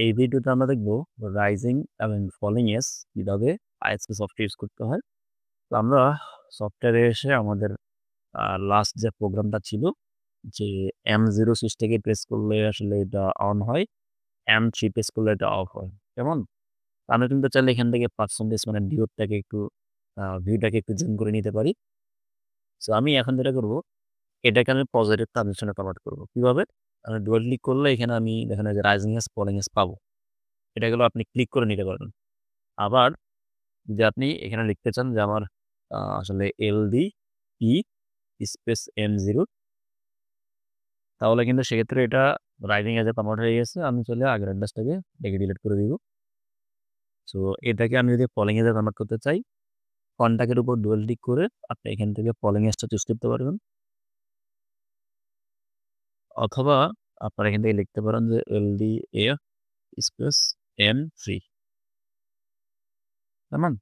এই ভিডিওতে আমরা দেখব রাইজিং এবং ফলিং এজ কিভাবে আইএসপি সফটওয়্যার ইউজ করতে হয়। তো আমরা সফটওয়্যারে এসে আমাদের লাস্ট যে প্রোগ্রামটা ছিল যে M0 সুইচটাকে প্রেস করলে আসলে এটা অন হয়, M3 প্রেস করলে এটা অফ হয়। কেমন? আমরা কিন্তু চাইলে এখান থেকে পার্সেন্টেজ মানে ভিউটাকে একটু জুম করে নিতে পারি। সো আমি এখন যেটা করব, এটাকে আমি পজিটিভ ট্রানজিশনে কনভার্ট করব। কিভাবে? আমি ডুয়াল ক্লিক করলে এখানে আমি দেখেন যে রাইজিং এজ, ফলিং এজ পাবো। এটাগুলো আপনি ক্লিক করে নিতে পারবেন। আবার যদি আপনি এখানে লিখতে চান যে আমার আসলে LDE স্পেস M0, তাহলে কিন্তু সেক্ষেত্রে এটা রাইজিং এজে কনভার্ট হয়ে গেছে। আমি চলে আগের অ্যাড্রেসটাকে ডিলিট করে দিব। সো এটাকে আমি যদি ফলিং এজে কনভার্ট করতে চাই, কনট্যাক্টের উপর ডুয়াল ক্লিক করে আপনি এখান থেকে ফলিং এজটা চুজ করতে পারবেন। অথবা আপনারা এখান থেকে লিখতে পারেন যে LDA স্পেস M3, কেমন?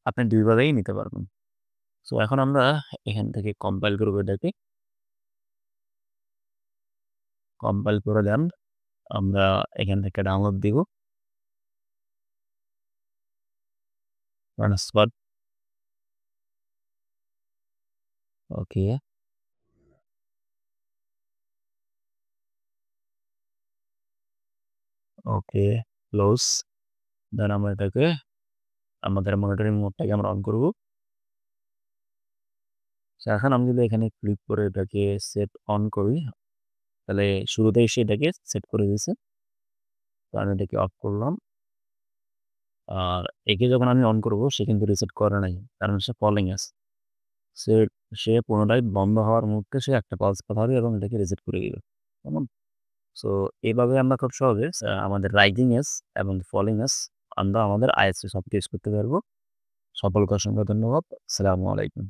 আপনি ২ ভাবেই নিতে পারবেন। সো এখন আমরা এখান থেকে কম্পাইল করব এটাকে। কম্পাইল করে দেন। আমরা এখান থেকে ডাউনলোড দিব। ট্রান্সফার। ওকে, ওকে, ক্লোজ। দেন আমরা এটাকে আমাদের মনিটরিং মোডটাকে আমরা অন করব। সো এখন আমি যদি এখানে ক্লিক করে এটাকে সেট অন করি, তাহলে শুরুতেই সে এটাকে সেট করে দিয়েছে। তো আমি এটাকে অফ করলাম। আর একে যখন আমি অন করব সে কিন্তু রিসেট করে নাই। কারণ সে কলিং আছে। সে সে পুনরায় বন্ধ হওয়ার মুহূর্তে সে একটা পালস পাঠাবে এবং এটাকে রিসেট করে দিবে। কেমন? সো এভাবে আমরা খুব সহজে আমাদের রাইজিং এজ এবং ফলিং এজ আমরা আমাদের আইএসপি সফটওয়্যার ইউজ করতে পারবো। সকলকে অসংখ্য ধন্যবাদ। আসসালামু আলাইকুম।